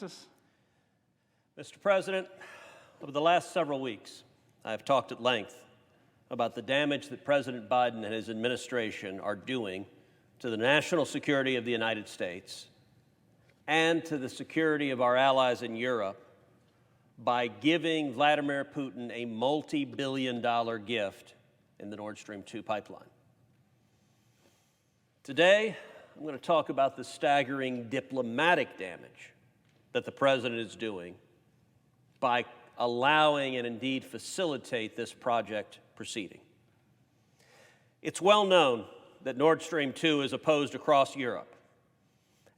Mr. President, over the last several weeks, I have talked at length about the damage that President Biden and his administration are doing to the national security of the United States and to the security of our allies in Europe by giving Vladimir Putin a multi-billion-dollar gift in the Nord Stream 2 pipeline. Today, I'm going to talk about the staggering diplomatic damage that the president is doing by allowing and indeed facilitate this project proceeding. It's well known that Nord Stream 2 is opposed across Europe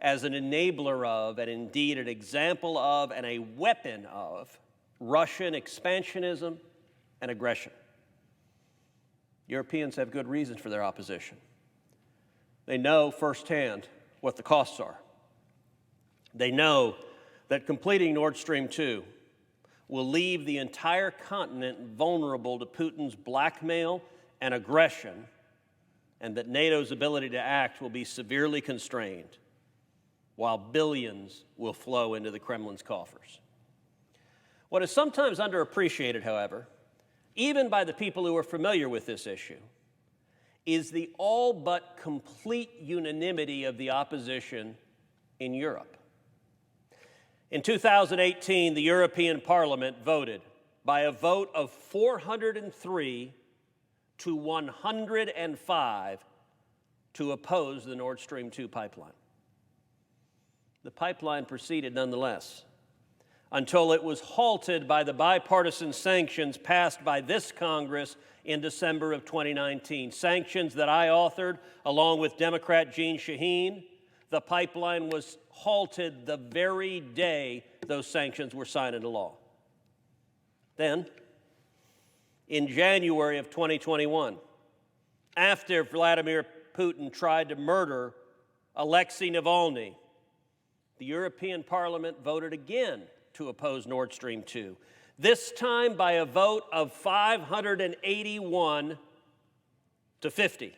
as an enabler of, and indeed an example of, and a weapon of Russian expansionism and aggression. Europeans have good reasons for their opposition. They know firsthand what the costs are. They know that completing Nord Stream 2 will leave the entire continent vulnerable to Putin's blackmail and aggression, and that NATO's ability to act will be severely constrained, while billions will flow into the Kremlin's coffers. What is sometimes underappreciated, however, even by the people who are familiar with this issue, is the all but complete unanimity of the opposition in Europe. In 2018, the European Parliament voted by a vote of 403 to 105 to oppose the Nord Stream 2 pipeline. The pipeline proceeded nonetheless until it was halted by the bipartisan sanctions passed by this Congress in December of 2019, sanctions that I authored along with Democrat Jeanne Shaheen. The pipeline was halted the very day those sanctions were signed into law. Then, in January of 2021, after Vladimir Putin tried to murder Alexei Navalny, the European Parliament voted again to oppose Nord Stream 2, this time by a vote of 581 to 50.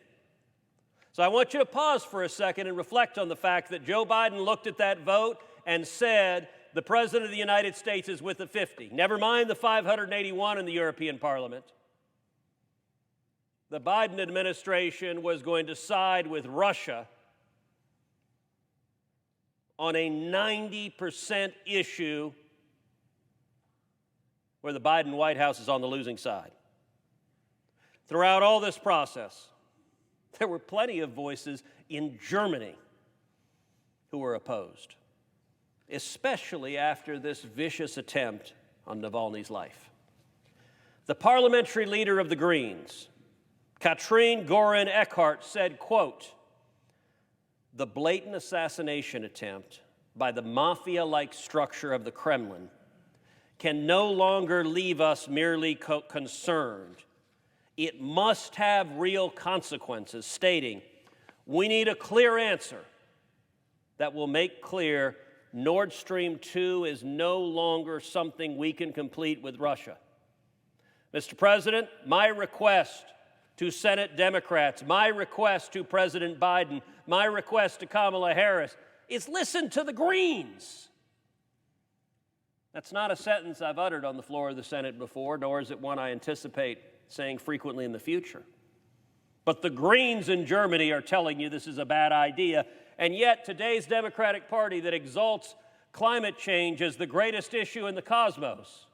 So I want you to pause for a second and reflect on the fact that Joe Biden looked at that vote and said, the President of the United States is with the 50. Never mind the 581 in the European Parliament. The Biden administration was going to side with Russia on a 90% issue where the Biden White House is on the losing side. Throughout all this process, there were plenty of voices in Germany who were opposed, especially after this vicious attempt on Navalny's life. The parliamentary leader of the Greens, Katrin Göring-Eckardt, said, quote, "The blatant assassination attempt by the mafia-like structure of the Kremlin can no longer leave us merely concerned. It must have real consequences," stating, "We need a clear answer that will make clear Nord Stream 2 is no longer something we can complete with Russia." Mr. President, my request to Senate Democrats, my request to President Biden, my request to Kamala Harris is listen to the Greens. That's not a sentence I've uttered on the floor of the Senate before, nor is it one I anticipate saying frequently in the future. But the Greens in Germany are telling you this is a bad idea, and yet today's Democratic Party that exalts climate change as the greatest issue in the cosmos,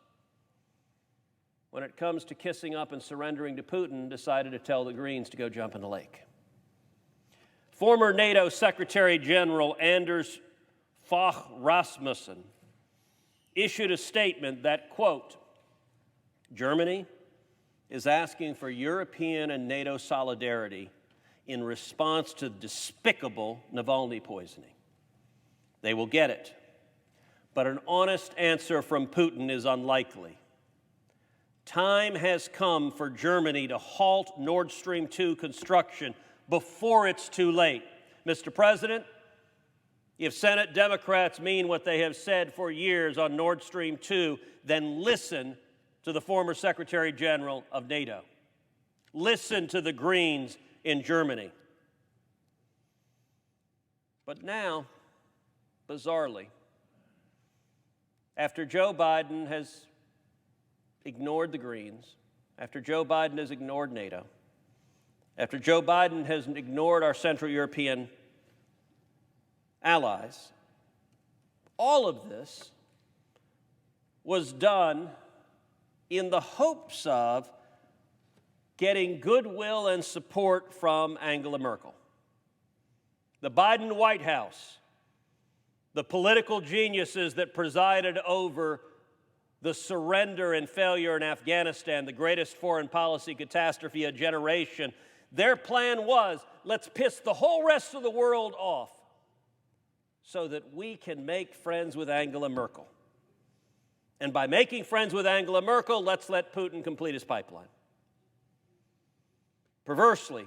when it comes to kissing up and surrendering to Putin, decided to tell the Greens to go jump in the lake. Former NATO Secretary General Anders Fogh Rasmussen issued a statement that, quote, "Germany is asking for European and NATO solidarity in response to despicable Navalny poisoning. They will get it, but an honest answer from Putin is unlikely. Time has come for Germany to halt Nord Stream 2 construction before it's too late." Mr. President, if Senate Democrats mean what they have said for years on Nord Stream 2, then listen to the former Secretary General of NATO. Listen to the Greens in Germany. But now, bizarrely, after Joe Biden has ignored the Greens, after Joe Biden has ignored NATO, after Joe Biden has ignored our Central European allies, all of this was done in the hopes of getting goodwill and support from Angela Merkel. The Biden White House, the political geniuses that presided over the surrender and failure in Afghanistan, the greatest foreign policy catastrophe of a generation, their plan was, let's piss the whole rest of the world off so that we can make friends with Angela Merkel. And by making friends with Angela Merkel, let's let Putin complete his pipeline. Perversely,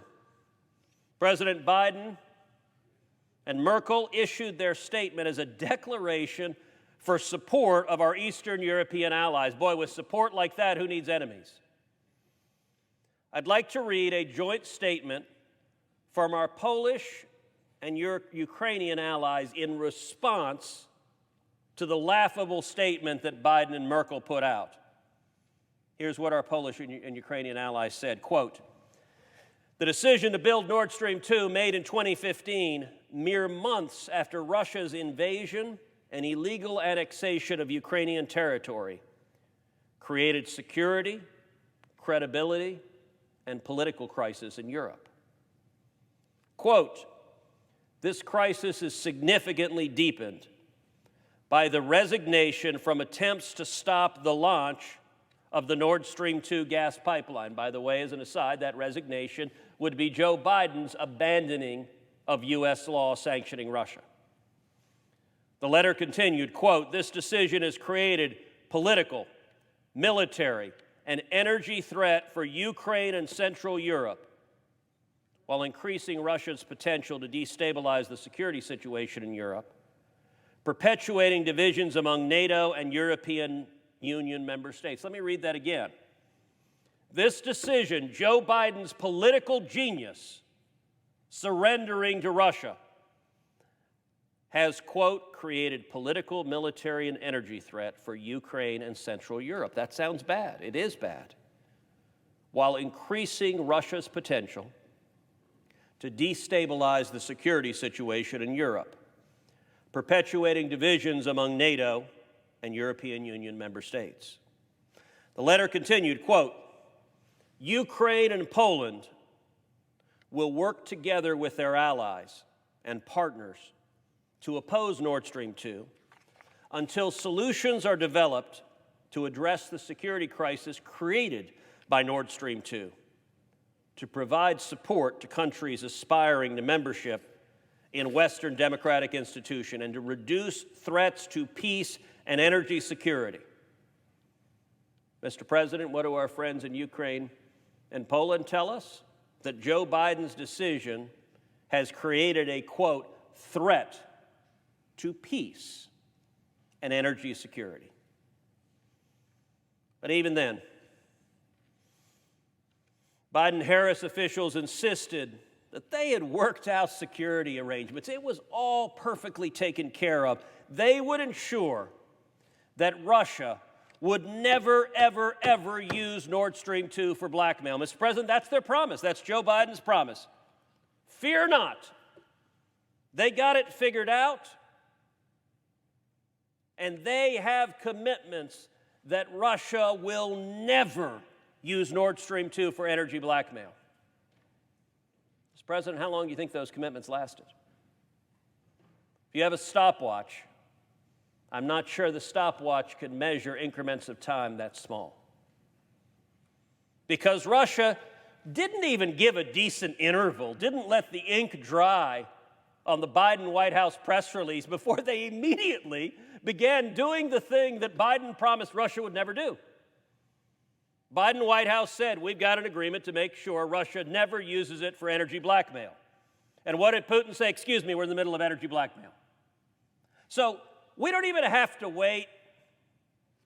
President Biden and Merkel issued their statement as a declaration for support of our Eastern European allies. Boy, with support like that, who needs enemies? I'd like to read a joint statement from our Polish and Ukrainian allies in response to the laughable statement that Biden and Merkel put out. Here's what our Polish and Ukrainian allies said, quote, "The decision to build Nord Stream 2, made in 2015, mere months after Russia's invasion and illegal annexation of Ukrainian territory, created security, credibility, and political crisis in Europe. Quote, this crisis is significantly deepened by the resignation from attempts to stop the launch of the Nord Stream 2 gas pipeline." By the way, as an aside, that resignation would be Joe Biden's abandoning of U.S. law sanctioning Russia. The letter continued, quote, "This decision has created political, military, and energy threat for Ukraine and Central Europe, while increasing Russia's potential to destabilize the security situation in Europe, perpetuating divisions among NATO and European Union member states." Let me read that again. This decision, Joe Biden's political genius surrendering to Russia, has, quote, "created political, military, and energy threat for Ukraine and Central Europe." That sounds bad. It is bad. While increasing Russia's potential to destabilize the security situation in Europe, perpetuating divisions among NATO and European Union member states. The letter continued, quote, "Ukraine and Poland will work together with their allies and partners to oppose Nord Stream 2 until solutions are developed to address the security crisis created by Nord Stream 2, to provide support to countries aspiring to membership in Western democratic institutions, and to reduce threats to peace and energy security." Mr. President, what do our friends in Ukraine and Poland tell us? That Joe Biden's decision has created a, quote, "threat to peace and energy security." But even then, Biden-Harris officials insisted that they had worked out security arrangements. It was all perfectly taken care of. They would ensure that Russia would never, ever, ever use Nord Stream 2 for blackmail. Mr. President, that's their promise. That's Joe Biden's promise. Fear not. They got it figured out, and they have commitments that Russia will never use Nord Stream 2 for energy blackmail. Mr. President, how long do you think those commitments lasted? If you have a stopwatch, I'm not sure the stopwatch can measure increments of time that small. Because Russia didn't even give a decent interval, didn't let the ink dry on the Biden White House press release before they immediately began doing the thing that Biden promised Russia would never do. Biden White House said, we've got an agreement to make sure Russia never uses it for energy blackmail. And what did Putin say? Excuse me, we're in the middle of energy blackmail. So we don't even have to wait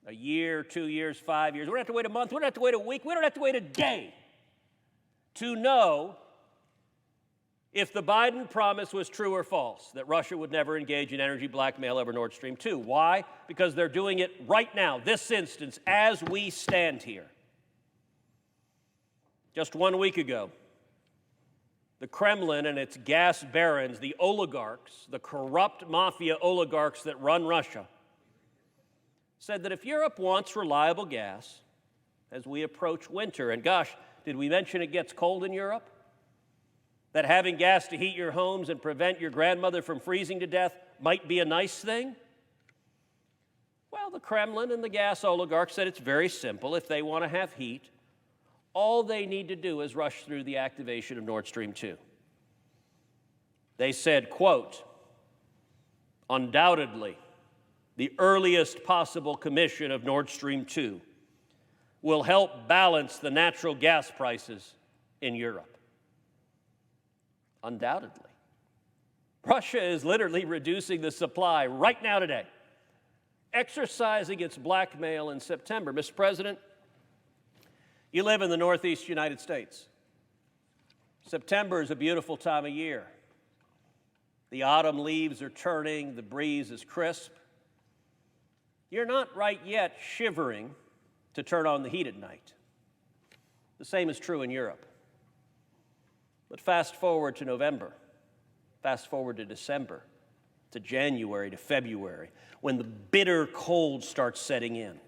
a year, 2 years, 5 years. We don't have to wait a month. We don't have to wait a week. We don't have to wait a day to know if the Biden promise was true or false, that Russia would never engage in energy blackmail over Nord Stream 2. Why? Because they're doing it right now, this instance, as we stand here. Just 1 week ago, the Kremlin and its gas barons, the oligarchs, the corrupt mafia oligarchs that run Russia, said that if Europe wants reliable gas as we approach winter, and gosh, did we mention it gets cold in Europe? That having gas to heat your homes and prevent your grandmother from freezing to death might be a nice thing? Well, the Kremlin and the gas oligarchs said it's very simple. If they want to have heat, all they need to do is rush through the activation of Nord Stream 2. They said, quote, undoubtedly, the earliest possible commission of Nord Stream 2 will help balance the natural gas prices in Europe. Undoubtedly. Russia is literally reducing the supply right now today, exercising its blackmail in September. Mr. President, you live in the Northeast United States. September is a beautiful time of year. The autumn leaves are turning, the breeze is crisp. You're not right yet shivering to turn on the heat at night. The same is true in Europe. But fast forward to November, fast forward to December, to January, to February, when the bitter cold starts setting in.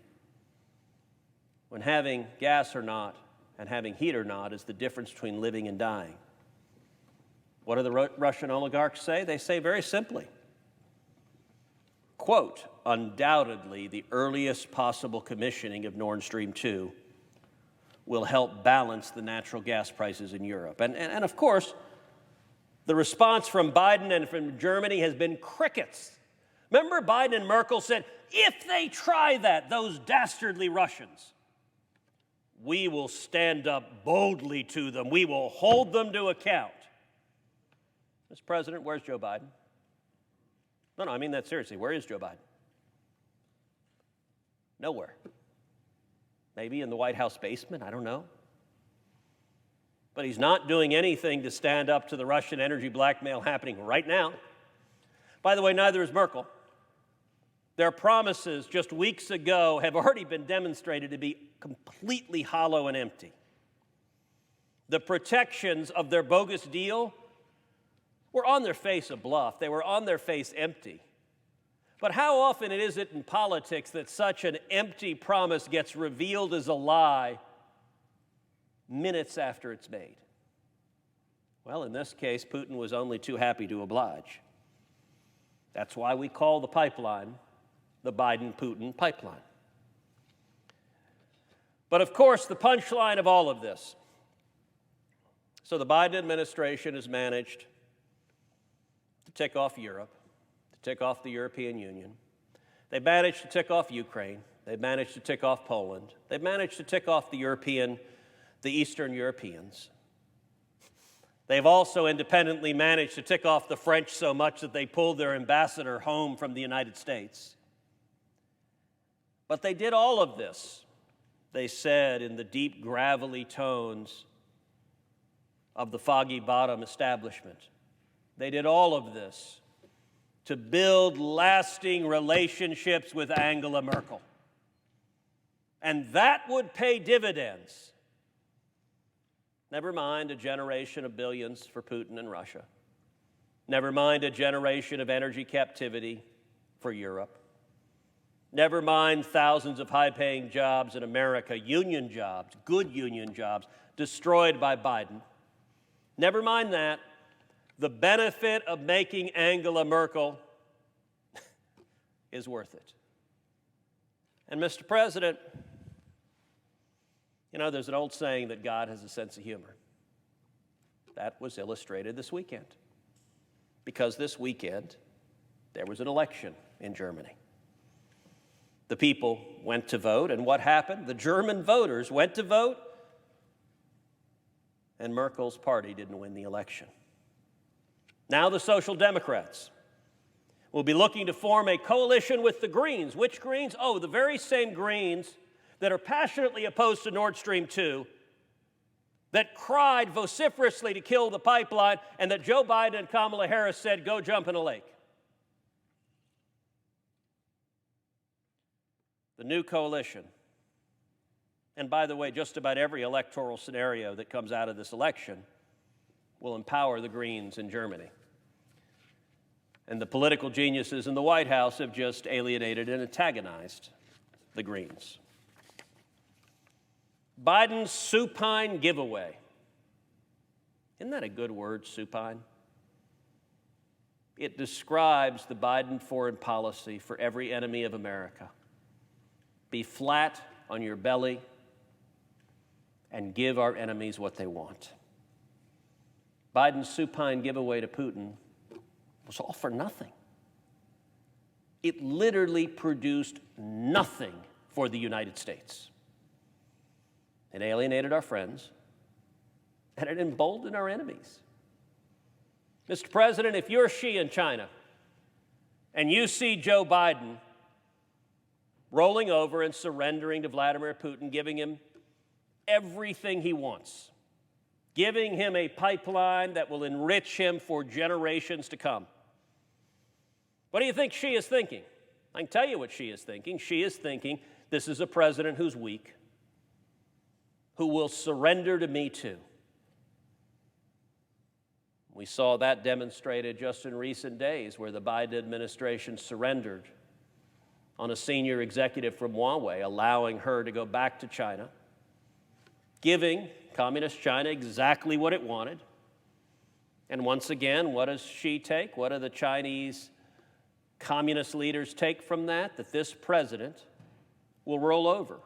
When having gas or not and having heat or not is the difference between living and dying. What do the Russian oligarchs say? They say very simply, quote, undoubtedly the earliest possible commissioning of Nord Stream 2 will help balance the natural gas prices in Europe. And of course, the response from Biden and from Germany has been crickets. Remember Biden and Merkel said, if they try that, those dastardly Russians, we will stand up boldly to them. We will hold them to account. Mr. President, where's Joe Biden? No, I mean that seriously. Where is Joe Biden? Nowhere. Maybe in the White House basement, I don't know. But he's not doing anything to stand up to the Russian energy blackmail happening right now. By the way, neither is Merkel. Their promises just weeks ago have already been demonstrated to be completely hollow and empty. The protections of their bogus deal were on their face a bluff. They were on their face empty. But how often is it in politics that such an empty promise gets revealed as a lie minutes after it's made? Well, in this case, Putin was only too happy to oblige. That's why we call the pipeline the Biden-Putin pipeline. But of course, the punchline of all of this, so the Biden administration has managed to tick off Europe, to tick off the European Union. They've managed to tick off Ukraine. They've managed to tick off Poland. They've managed to tick off the Eastern Europeans. They've also independently managed to tick off the French so much that they pulled their ambassador home from the United States. But they did all of this, they said in the deep, gravelly tones of the Foggy Bottom establishment. They did all of this to build lasting relationships with Angela Merkel. And that would pay dividends. Never mind a generation of billions for Putin and Russia. Never mind a generation of energy captivity for Europe. Never mind thousands of high-paying jobs in America, union jobs, good union jobs, destroyed by Biden. Never mind that. The benefit of making Angela Merkel is worth it. And Mr. President, you know, there's an old saying that God has a sense of humor. That was illustrated this weekend. Because this weekend, there was an election in Germany. The people went to vote, and what happened? The German voters went to vote, and Merkel's party didn't win the election. Now the Social Democrats will be looking to form a coalition with the Greens. Which Greens? Oh, the very same Greens that are passionately opposed to Nord Stream 2 that cried vociferously to kill the pipeline, and that Joe Biden and Kamala Harris said, go jump in a lake. The new coalition, and by the way, just about every electoral scenario that comes out of this election, will empower the Greens in Germany. And the political geniuses in the White House have just alienated and antagonized the Greens. Biden's supine giveaway. Isn't that a good word, supine? It describes the Biden foreign policy for every enemy of America. Be flat on your belly and give our enemies what they want. Biden's supine giveaway to Putin was all for nothing. It literally produced nothing for the United States. It alienated our friends, and it emboldened our enemies. Mr. President, if you're Xi in China, and you see Joe Biden rolling over and surrendering to Vladimir Putin, giving him everything he wants, giving him a pipeline that will enrich him for generations to come, what do you think Xi is thinking? I can tell you what Xi is thinking. Xi is thinking, this is a president who's weak, who will surrender to me too. We saw that demonstrated just in recent days, where the Biden administration surrendered on a senior executive from Huawei, allowing her to go back to China, giving Communist China exactly what it wanted. And once again, what does Xi take? What do the Chinese communist leaders take from that? That this president will roll over,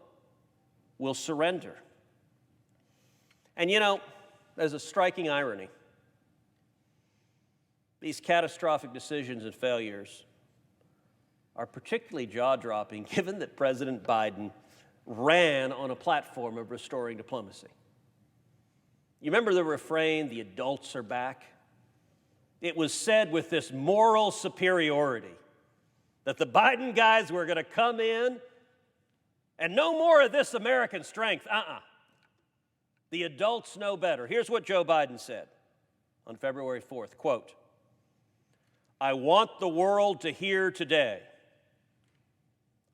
will surrender. And you know, there's a striking irony. These catastrophic decisions and failures are particularly jaw-dropping given that President Biden ran on a platform of restoring diplomacy. You remember the refrain, the adults are back? It was said with this moral superiority that the Biden guys were going to come in and no more of this American strength. The adults know better. Here's what Joe Biden said on February 4th, quote, I want the world to hear today,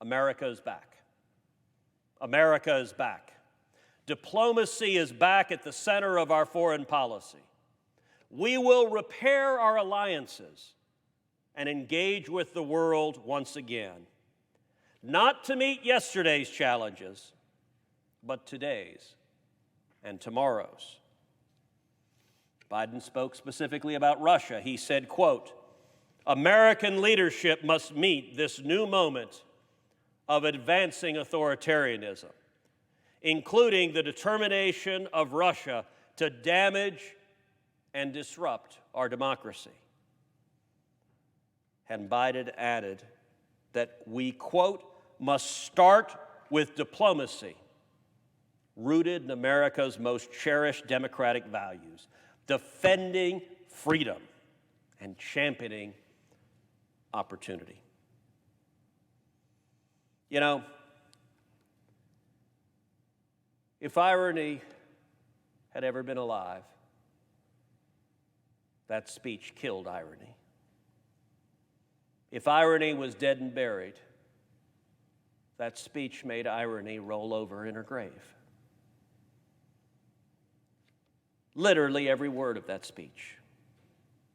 America is back. America is back. Diplomacy is back at the center of our foreign policy. We will repair our alliances and engage with the world once again, not to meet yesterday's challenges, but today's and tomorrow's. Biden spoke specifically about Russia. He said, quote, American leadership must meet this new moment of advancing authoritarianism, including the determination of Russia to damage and disrupt our democracy. And Biden added that we, quote, must start with diplomacy rooted in America's most cherished democratic values, defending freedom and championing opportunity. You know, if irony had ever been alive, that speech killed irony. If irony was dead and buried, that speech made irony roll over in her grave. Literally every word of that speech,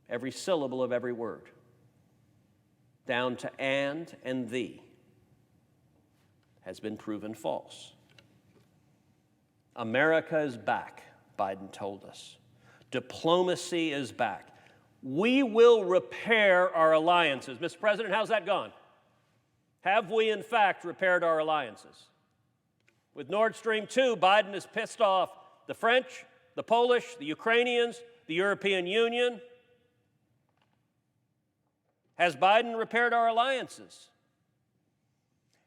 every syllable of every word, down to and thee, has been proven false. America is back, Biden told us. Diplomacy is back. We will repair our alliances. Mr. President, how's that gone? Have we, in fact, repaired our alliances? With Nord Stream 2, Biden has pissed off the French, the Polish, the Ukrainians, the European Union. Has Biden repaired our alliances?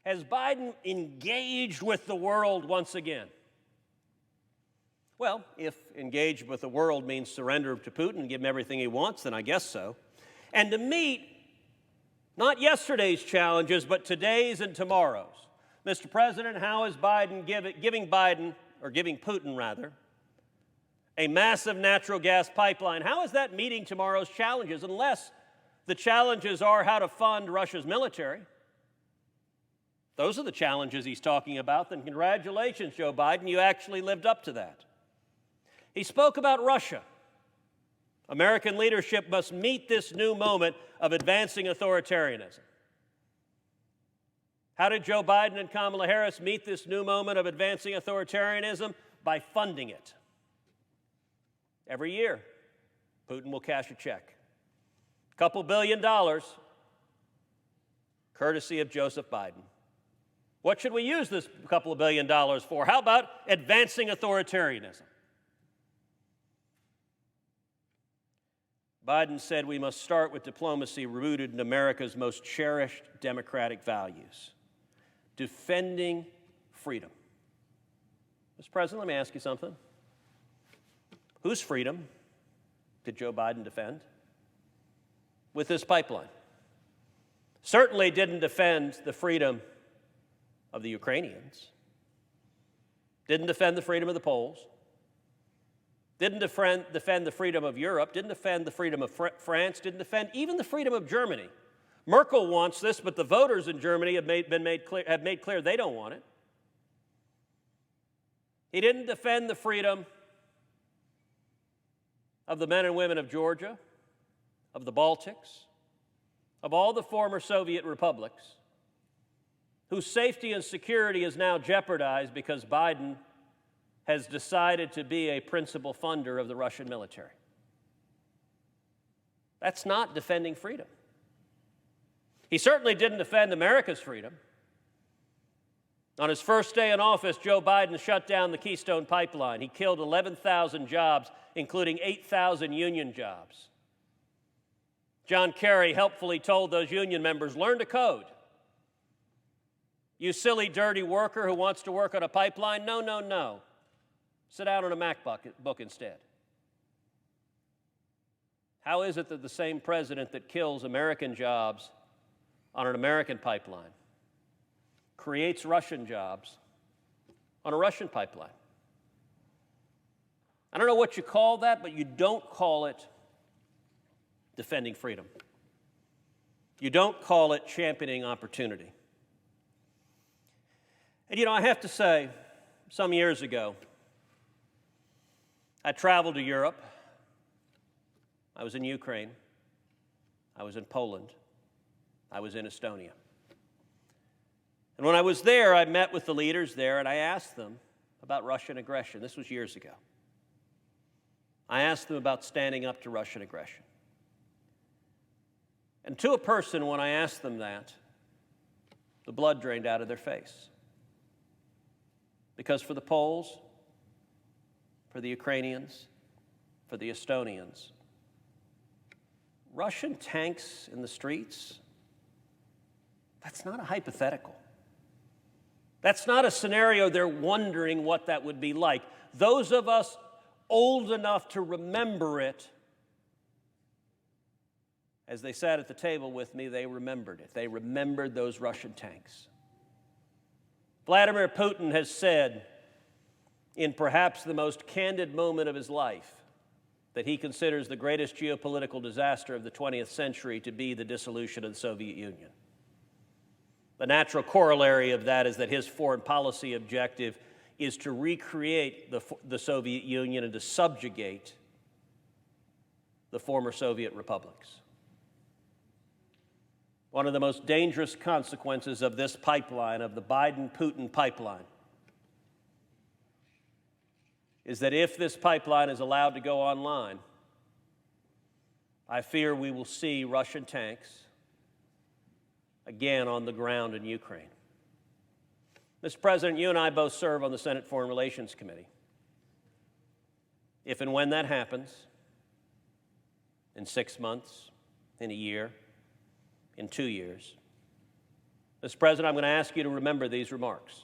Has Biden engaged with the world once again? Well, if engaged with the world means surrender to Putin and give him everything he wants, then I guess so. And to meet not yesterday's challenges, but today's and tomorrow's. Mr. President, how is Biden giving Putin, a massive natural gas pipeline. How is that meeting tomorrow's challenges unless the challenges are how to fund Russia's military? Those are the challenges he's talking about. Then congratulations, Joe Biden, you actually lived up to that. He spoke about Russia. American leadership must meet this new moment of advancing authoritarianism. How did Joe Biden and Kamala Harris meet this new moment of advancing authoritarianism? By funding it. Every year, Putin will cash a check. A couple $2 billion, courtesy of Joseph Biden. What should we use this couple $2 billion for? How about advancing authoritarianism? Biden said we must start with diplomacy rooted in America's most cherished democratic values, defending freedom. Mr. President, let me ask you something. Whose freedom did Joe Biden defend with this pipeline? Certainly didn't defend the freedom of the Ukrainians, didn't defend the freedom of the Poles, didn't defend the freedom of Europe, didn't defend the freedom of France, didn't defend even the freedom of Germany. Merkel wants this, but the voters in Germany have made clear they don't want it. He didn't defend the freedom of the men and women of Georgia, of the Baltics, of all the former Soviet republics, whose safety and security is now jeopardized because Biden has decided to be a principal funder of the Russian military. That's not defending freedom. He certainly didn't defend America's freedom. On his first day in office, Joe Biden shut down the Keystone Pipeline. He killed 11,000 jobs, including 8,000 union jobs. John Kerry helpfully told those union members, learn to code. You silly, dirty worker who wants to work on a pipeline, no, no, no. Sit down on a MacBook instead. How is it that the same president that kills American jobs on an American pipeline creates Russian jobs on a Russian pipeline? I don't know what you call that, but you don't call it defending freedom. You don't call it championing opportunity. And you know, I have to say, some years ago, I traveled to Europe. I was in Ukraine. I was in Poland. I was in Estonia. And when I was there, I met with the leaders there, and I asked them about Russian aggression. This was years ago. I asked them about standing up to Russian aggression. And to a person, when I asked them that, the blood drained out of their face. Because for the Poles, for the Ukrainians, for the Estonians, Russian tanks in the streets, that's not a hypothetical. That's not a scenario they're wondering what that would be like. Those of us old enough to remember it, as they sat at the table with me, they remembered it. They remembered those Russian tanks. Vladimir Putin has said, in perhaps the most candid moment of his life, that he considers the greatest geopolitical disaster of the 20th century to be the dissolution of the Soviet Union. The natural corollary of that is that his foreign policy objective is to recreate the Soviet Union and to subjugate the former Soviet republics. One of the most dangerous consequences of this pipeline, of the Biden-Putin pipeline, is that if this pipeline is allowed to go online, I fear we will see Russian tanks again on the ground in Ukraine. Mr. President, you and I both serve on the Senate Foreign Relations Committee. If and when that happens, in 6 months, in a year, in 2 years, Mr. President, I'm going to ask you to remember these remarks.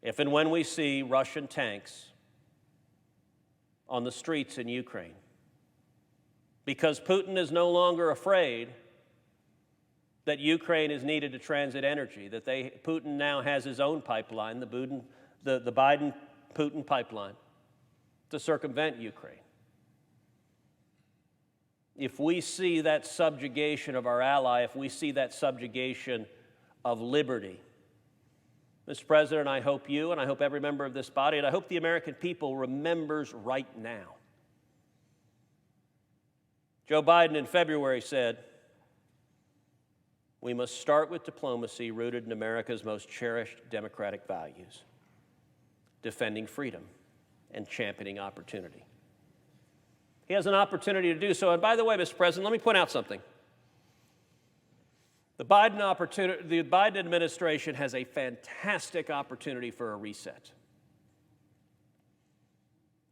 If and when we see Russian tanks on the streets in Ukraine, because Putin is no longer afraid that Ukraine is needed to transit energy, that Putin now has his own pipeline, the Biden-Putin pipeline, to circumvent Ukraine. If we see that subjugation of our ally, if we see that subjugation of liberty, Mr. President, I hope you and I hope every member of this body and I hope the American people remembers right now. Joe Biden in February said, "We must start with diplomacy rooted in America's most cherished democratic values, defending freedom and championing opportunity." He has an opportunity to do so. And by the way, Mr. President, let me point out something. The Biden administration has a fantastic opportunity for a reset.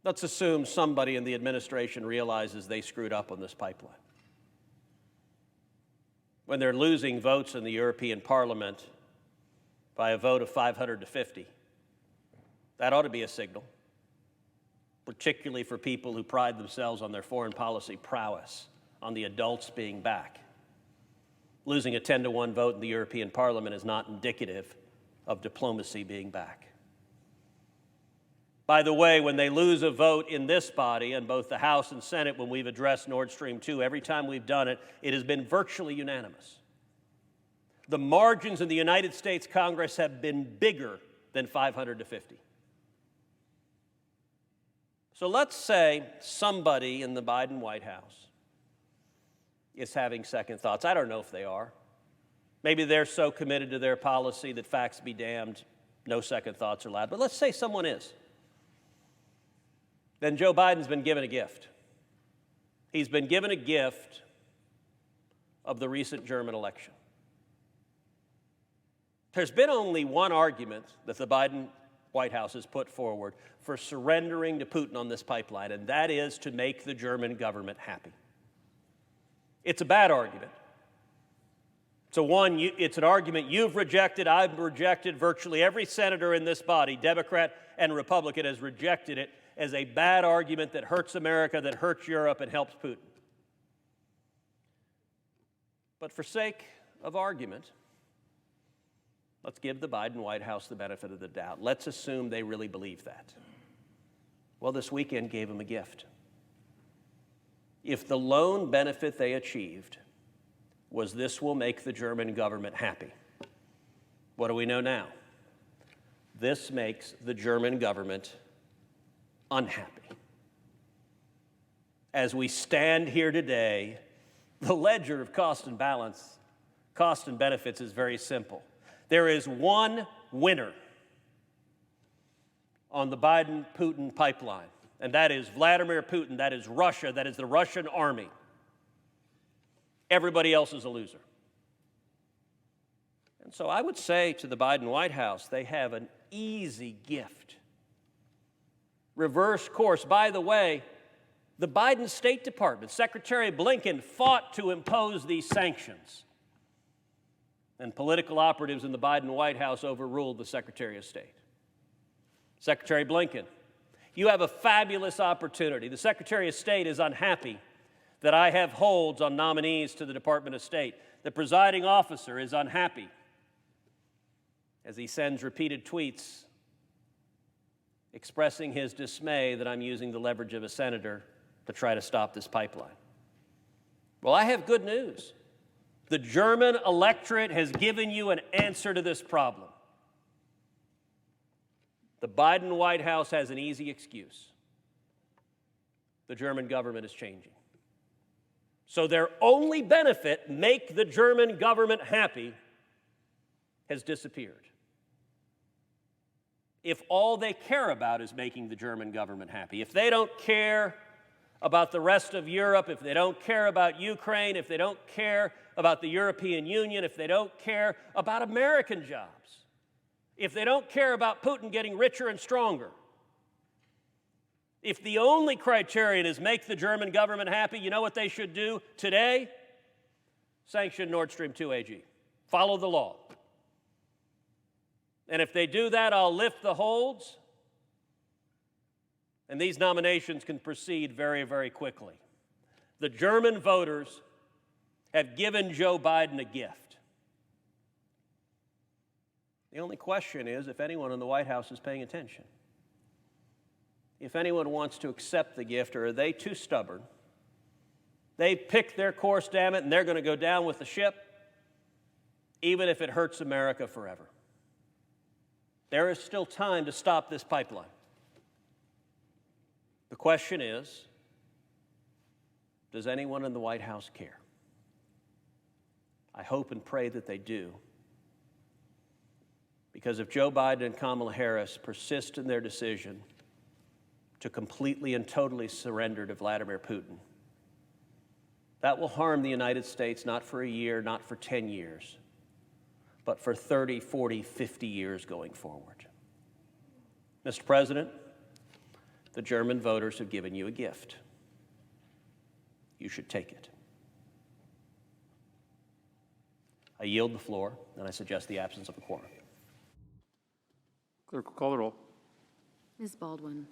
Let's assume somebody in the administration realizes they screwed up on this pipeline. When they're losing votes in the European Parliament by a vote of 500 to 50, that ought to be a signal, particularly for people who pride themselves on their foreign policy prowess, on the adults being back. Losing a 10-1 vote in the European Parliament is not indicative of diplomacy being back. By the way, when they lose a vote in this body, and both the House and Senate, when we've addressed Nord Stream 2, every time we've done it, it has been virtually unanimous. The margins in the United States Congress have been bigger than 500 to 50. So let's say somebody in the Biden White House is having second thoughts. I don't know if they are. Maybe they're so committed to their policy that facts be damned, no second thoughts are allowed. But let's say someone is. Then Joe Biden's been given a gift. He's been given a gift of the recent German election. There's been only one argument that the Biden White House has put forward for surrendering to Putin on this pipeline, and that is to make the German government happy. It's a bad argument. It's an argument you've rejected, I've rejected, virtually every senator in this body, Democrat and Republican, has rejected it as a bad argument that hurts America, that hurts Europe, and helps Putin. But for sake of argument, let's give the Biden White House the benefit of the doubt. Let's assume they really believe that. Well, this weekend gave them a gift. If the lone benefit they achieved was this will make the German government happy, what do we know now? This makes the German government unhappy. As we stand here today, the ledger of cost and benefits is very simple. There is one winner on the Biden-Putin pipeline, and that is Vladimir Putin, that is Russia, that is the Russian army. Everybody else is a loser. And so I would say to the Biden White House, they have an easy gift. Reverse course. By the way, the Biden State Department, Secretary Blinken, fought to impose these sanctions. And political operatives in the Biden White House overruled the Secretary of State. Secretary Blinken, you have a fabulous opportunity. The Secretary of State is unhappy that I have holds on nominees to the Department of State. The presiding officer is unhappy as he sends repeated tweets expressing his dismay that I'm using the leverage of a senator to try to stop this pipeline. Well, I have good news. The German electorate has given you an answer to this problem. The Biden White House has an easy excuse. The German government is changing. So their only benefit, make the German government happy, has disappeared. If all they care about is making the German government happy, if they don't care about the rest of Europe, if they don't care about Ukraine, if they don't care about the European Union, if they don't care about American jobs, if they don't care about Putin getting richer and stronger, if the only criterion is make the German government happy, you know what they should do today? Sanction Nord Stream 2 AG. Follow the law. And if they do that, I'll lift the holds, and these nominations can proceed very, very quickly. The German voters have given Joe Biden a gift. The only question is if anyone in the White House is paying attention. if anyone wants to accept the gift, or are they too stubborn? They picked their course, damn it, and they're going to go down with the ship, even if it hurts America forever. There is still time to stop this pipeline. The question is, does anyone in the White House care? I hope and pray that they do. Because if Joe Biden and Kamala Harris persist in their decision to completely and totally surrender to Vladimir Putin, that will harm the United States not for a year, not for 10 years, but for 30, 40, 50 years going forward. Mr. President, the German voters have given you a gift. You should take it. I yield the floor, and I suggest the absence of a quorum. Clerk will call the roll. Ms. Baldwin.